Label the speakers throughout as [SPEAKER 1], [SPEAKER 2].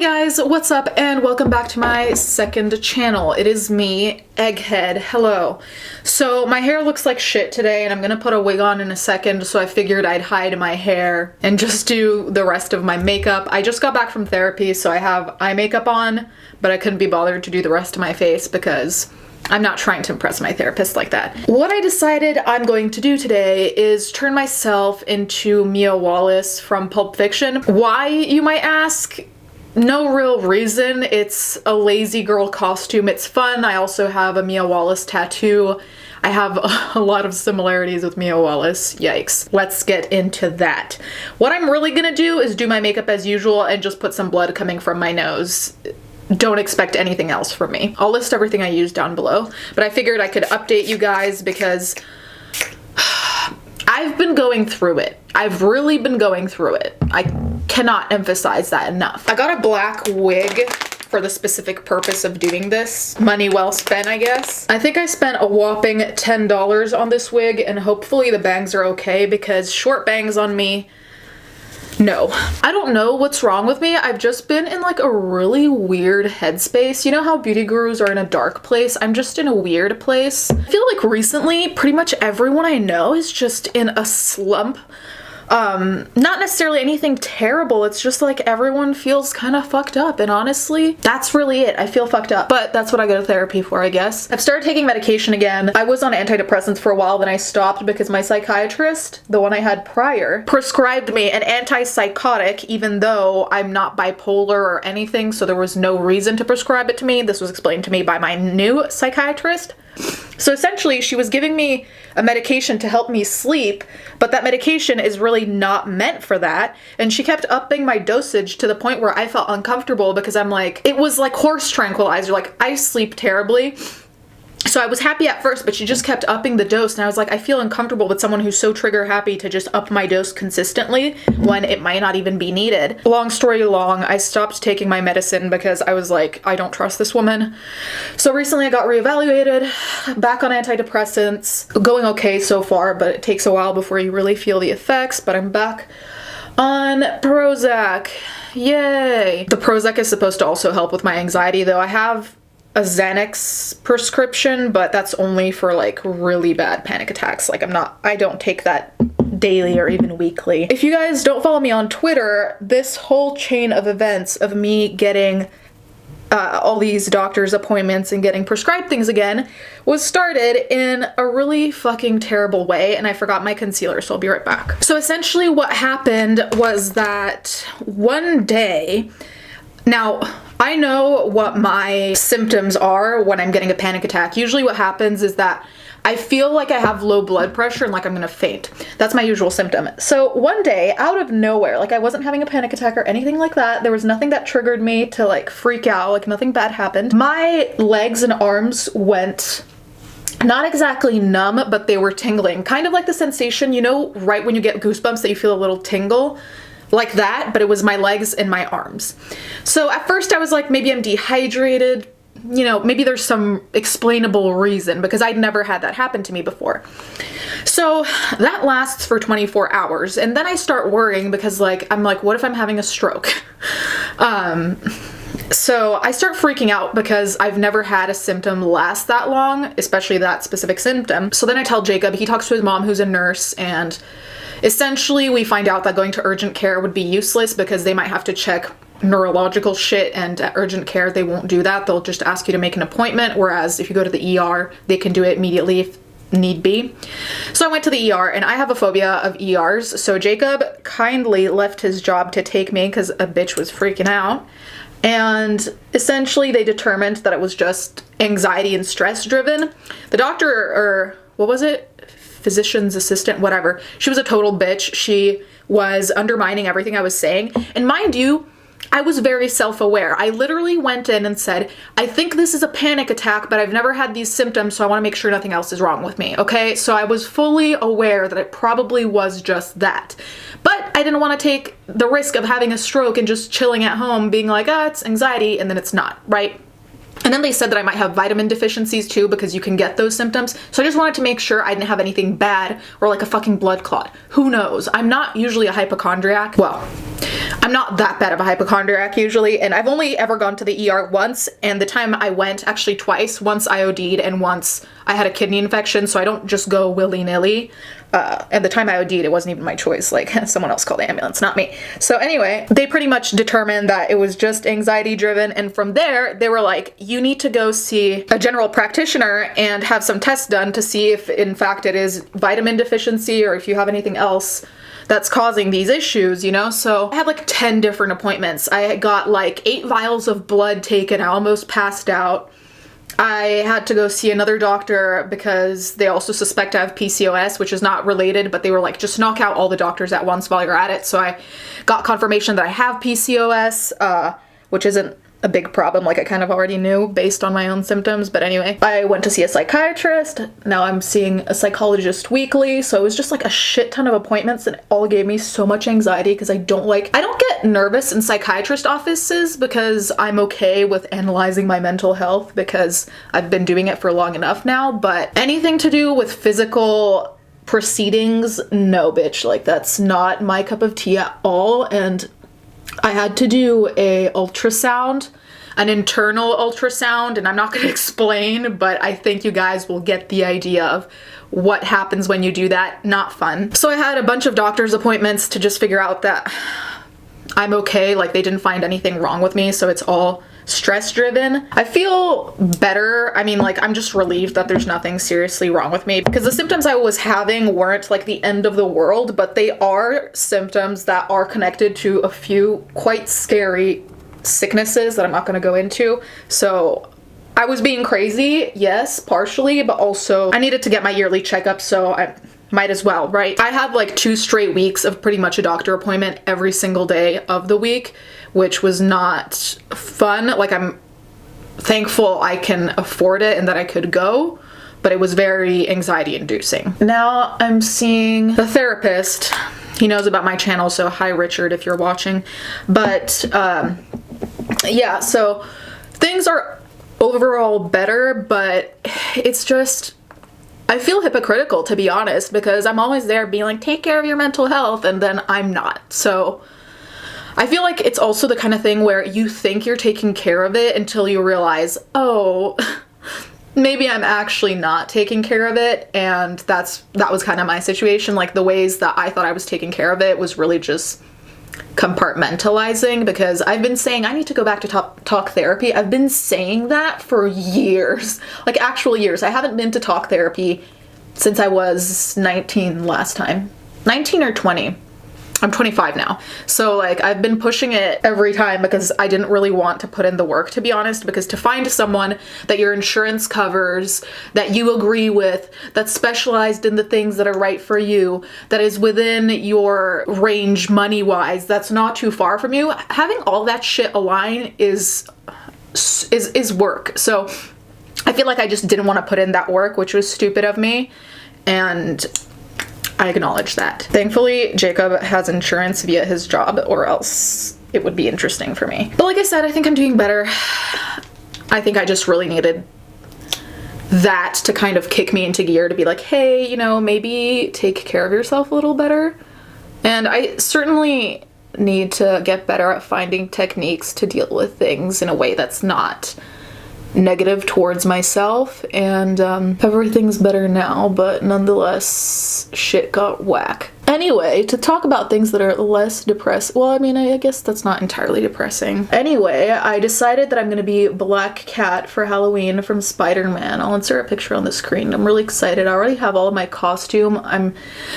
[SPEAKER 1] Guys, what's up and welcome back to my second channel. It is me, Egghead. Hello. So my hair looks like shit today and I'm gonna put a wig on in a second, so I figured I'd hide my hair and just do the rest of my makeup. I just got back from therapy, so I have eye makeup on, but I couldn't be bothered to do the rest of my face because I'm not trying to impress my therapist like that. What I decided I'm going to do today is turn myself into Mia Wallace from Pulp Fiction. Why, you might ask? No real reason. It's a lazy girl costume. It's fun. I also have a Mia Wallace tattoo. I have a lot of similarities with Mia Wallace. Yikes. Let's get into that. What I'm really gonna do is do my makeup as usual and just put some blood coming from my nose. Don't expect anything else from me. I'll list everything I use down below, but I figured I could update you guys because I've been going through it. I've really been going through it. I cannot emphasize that enough. I got a black wig for the specific purpose of doing this. Money well spent, I guess. I think I spent a whopping $10 on this wig, and hopefully the bangs are okay because short bangs on me, no. I don't know what's wrong with me. I've just been in like a really weird headspace. You know how beauty gurus are in a dark place? I'm just in a weird place. I feel like recently pretty much everyone I know is just in a slump. Not necessarily anything terrible, it's just like everyone feels kind of fucked up, and honestly, that's really it. I feel fucked up, but that's what I go to therapy for, I guess. I've started taking medication again. I was on antidepressants for a while, then I stopped because my psychiatrist, the one I had prior, prescribed me an antipsychotic even though I'm not bipolar or anything, so there was no reason to prescribe it to me. This was explained to me by my new psychiatrist. So essentially, she was giving me a medication to help me sleep, but that medication is really not meant for that. And she kept upping my dosage to the point where I felt uncomfortable because I'm like, it was like horse tranquilizer, like I sleep terribly. So I was happy at first, but she just kept upping the dose, and I was like, I feel uncomfortable with someone who's so trigger happy to just up my dose consistently when it might not even be needed. Long story long, I stopped taking my medicine because I was like, I don't trust this woman. So recently I got reevaluated, back on antidepressants, going okay so far, but it takes a while before you really feel the effects, but I'm back on Prozac. Yay! The Prozac is supposed to also help with my anxiety, though. I have a Xanax prescription, but that's only for like really bad panic attacks. Like I don't take that daily or even weekly. If you guys don't follow me on Twitter, this whole chain of events of me getting all these doctor's appointments and getting prescribed things again was started in a really fucking terrible way, and I forgot my concealer, so I'll be right back. So essentially what happened was that one day, now I know what my symptoms are when I'm getting a panic attack. Usually what happens is that I feel like I have low blood pressure and like I'm gonna faint. That's my usual symptom. So one day, out of nowhere, like I wasn't having a panic attack or anything like that. There was nothing that triggered me to like freak out, like nothing bad happened. My legs and arms went not exactly numb, but they were tingling. Kind of like the sensation, you know, right when you get goosebumps that you feel a little tingle? Like that, but it was my legs and my arms. So at first I was like, maybe I'm dehydrated, you know, maybe there's some explainable reason because I'd never had that happen to me before. So that lasts for 24 hours, and then I start worrying because like, I'm like, what if I'm having a stroke? So I start freaking out because I've never had a symptom last that long, especially that specific symptom. So then I tell Jacob, he talks to his mom who's a nurse, and essentially we find out that going to urgent care would be useless because they might have to check neurological shit, and at urgent care they won't do that. They'll just ask you to make an appointment, whereas if you go to the ER, they can do it immediately if need be. So I went to the ER, and I have a phobia of ERs, so Jacob kindly left his job to take me because a bitch was freaking out. And essentially they determined that it was just anxiety and stress driven. The doctor, or what was it? Physician's assistant, whatever. She was a total bitch. She was undermining everything I was saying. And mind you, I was very self-aware. I literally went in and said, I think this is a panic attack, but I've never had these symptoms, so I want to make sure nothing else is wrong with me, okay? So I was fully aware that it probably was just that. But I didn't want to take the risk of having a stroke and just chilling at home being like, ah, it's anxiety, and then it's not, right? And then they said that I might have vitamin deficiencies too, because you can get those symptoms. So I just wanted to make sure I didn't have anything bad or like a fucking blood clot. Who knows? I'm not usually a hypochondriac. Well, I'm not that bad of a hypochondriac usually, and I've only ever gone to the ER once, and the time I went, actually twice, once I OD'd and once I had a kidney infection, so I don't just go willy-nilly. And the time I OD'd, it wasn't even my choice, like someone else called the ambulance, not me. So anyway, they pretty much determined that it was just anxiety driven, and from there, they were like, you need to go see a general practitioner and have some tests done to see if in fact it is vitamin deficiency or if you have anything else that's causing these issues, you know? So I had like 10 different appointments. I got like 8 vials of blood taken. I almost passed out. I had to go see another doctor because they also suspect I have PCOS, which is not related, but they were like, just knock out all the doctors at once while you're at it. So I got confirmation that I have PCOS, which isn't a big problem, like I kind of already knew based on my own symptoms. But anyway, I went to see a psychiatrist. Now I'm seeing a psychologist weekly. So it was just like a shit ton of appointments, and it all gave me so much anxiety because I don't get nervous in psychiatrist offices because I'm okay with analyzing my mental health because I've been doing it for long enough now. But anything to do with physical proceedings, no bitch, like that's not my cup of tea at all. And I had to do a ultrasound, an internal ultrasound, and I'm not going to explain, but I think you guys will get the idea of what happens when you do that. Not fun. So I had a bunch of doctor's appointments to just figure out that I'm okay, like they didn't find anything wrong with me, so it's all stress driven. I feel better. I mean, like, I'm just relieved that there's nothing seriously wrong with me because the symptoms I was having weren't like the end of the world, but they are symptoms that are connected to a few quite scary sicknesses that I'm not going to go into. So I was being crazy, yes, partially, but also I needed to get my yearly checkup, so I might as well, right? I had like 2 straight weeks of pretty much a doctor appointment every single day of the week, which was not fun. Like, I'm thankful I can afford it and that I could go, but it was very anxiety inducing. Now I'm seeing the therapist. He knows about my channel, so hi Richard if you're watching. But yeah, so things are overall better, but it's just, I feel hypocritical, to be honest, because I'm always there being like, take care of your mental health, and then I'm not. So I feel like it's also the kind of thing where you think you're taking care of it until you realize, oh, maybe I'm actually not taking care of it. And that was kind of my situation. Like, the ways that I thought I was taking care of it was really just compartmentalizing, because I've been saying I need to go back to talk therapy. I've been saying that for years, like actual years. I haven't been to talk therapy since I was 19 last time. 19 or 20. I'm 25 now. So like, I've been pushing it every time because I didn't really want to put in the work, to be honest, because to find someone that your insurance covers, that you agree with, that's specialized in the things that are right for you, that is within your range money-wise, that's not too far from you, having all that shit align is work. So I feel like I just didn't want to put in that work, which was stupid of me. And I acknowledge that. Thankfully, Jacob has insurance via his job, or else it would be interesting for me. But like I said, I think I'm doing better. I think I just really needed that to kind of kick me into gear, to be like, hey, you know, maybe take care of yourself a little better. And I certainly need to get better at finding techniques to deal with things in a way that's not negative towards myself, and everything's better now, but nonetheless shit got whack. Anyway, to talk about things that are less depressing, well, I mean, I guess that's not entirely depressing. Anyway, I decided that I'm gonna be Black Cat for Halloween from Spider-Man. I'll insert a picture on the screen. I'm really excited. I already have all of my costume.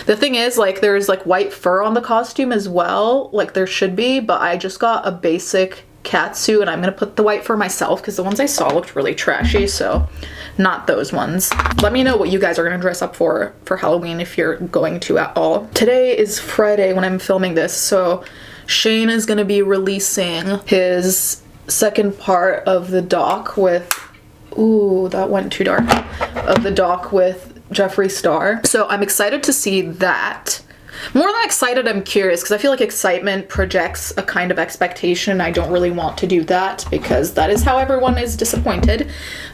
[SPEAKER 1] The thing is, like, there's like white fur on the costume as well, like there should be, but I just got a basic cat suit, and I'm gonna put the white fur myself because the ones I saw looked really trashy, so not those ones. Let me know what you guys are gonna dress up for Halloween, if you're going to at all. Today is Friday when I'm filming this, so Shane is gonna be releasing his second part of the doc with, ooh, that went too dark, of the doc with Jeffree Star. So I'm excited to see that. More than excited, I'm curious, because I feel like excitement projects a kind of expectation. I don't really want to do that because that is how everyone is disappointed.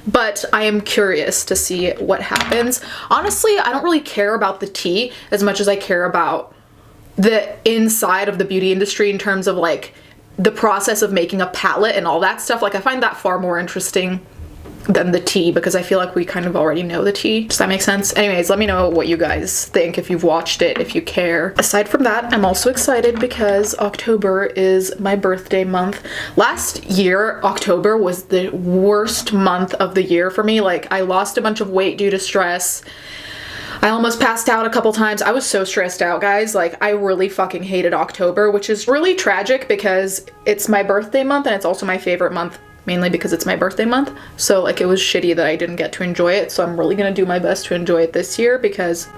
[SPEAKER 1] But I am curious to see what happens. Honestly, I don't really care about the tea as much as I care about the inside of the beauty industry in terms of like the process of making a palette and all that stuff. Like I find that far more interesting than the tea because I feel like we kind of already know the tea. Does that make sense? Anyways, let me know what you guys think, if you've watched it, if you care. Aside from that, I'm also excited because October is my birthday month. Last year, October was the worst month of the year for me. Like I lost a bunch of weight due to stress. I almost passed out a couple times. I was so stressed out, guys. Like I really fucking hated October, which is really tragic because it's my birthday month and it's also my favorite month, mainly because it's my birthday month. So like it was shitty that I didn't get to enjoy it. So I'm really gonna do my best to enjoy it this year because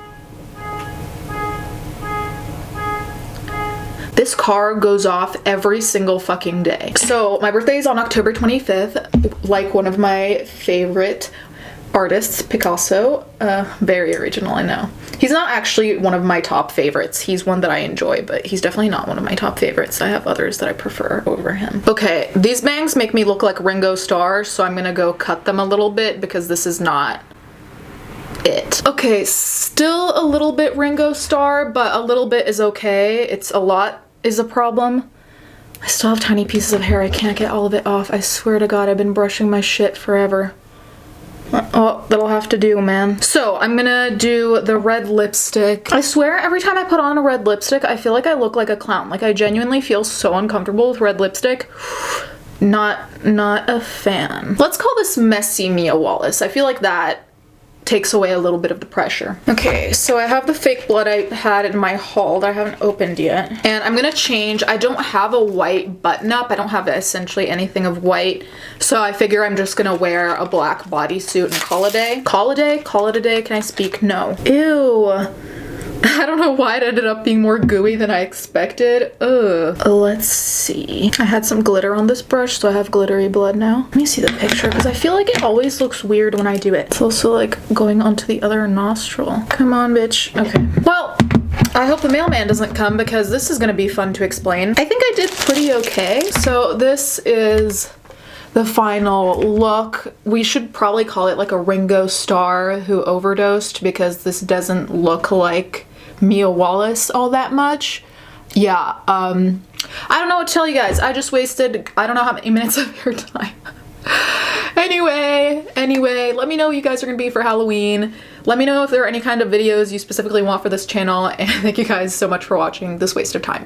[SPEAKER 1] this car goes off every single fucking day. So my birthday is on October 25th, like one of my favorite artists, Picasso. Very original, I know. He's not actually one of my top favorites. He's one that I enjoy, but he's definitely not one of my top favorites. I have others that I prefer over him. Okay, these bangs make me look like Ringo Starr, so I'm gonna go cut them a little bit because this is not it. Okay, still a little bit Ringo Starr, but a little bit is okay. It's a lot is a problem. I still have tiny pieces of hair. I can't get all of it off. I swear to God, I've been brushing my shit forever. Oh, that'll have to do, man. So I'm gonna do the red lipstick. I swear every time I put on a red lipstick, I feel like I look like a clown. Like I genuinely feel so uncomfortable with red lipstick. Not a fan. Let's call this messy Mia Wallace. I feel like that takes away a little bit of the pressure. Okay, so I have the fake blood I had in my haul that I haven't opened yet. And I'm gonna change. I don't have a white button up. I don't have essentially anything of white. So I figure I'm just gonna wear a black bodysuit and call it a day. Call it a day? Call it a day? Can I speak? No. Ew. I don't know why it ended up being more gooey than I expected. Ugh. Let's see. I had some glitter on this brush, so I have glittery blood now. Let me see the picture, because I feel like it always looks weird when I do it. It's also like going onto the other nostril. Come on, bitch. Okay. Well, I hope the mailman doesn't come because this is gonna be fun to explain. I think I did pretty okay. So this is the final look. We should probably call it like a Ringo Starr who overdosed because this doesn't look like Mia Wallace all that much. Yeah, I don't know what to tell you guys. I just wasted I don't know how many minutes of your time. Anyway, let me know what you guys are gonna be for Halloween. Let me know if there are any kind of videos you specifically want for this channel, and thank you guys so much for watching this waste of time.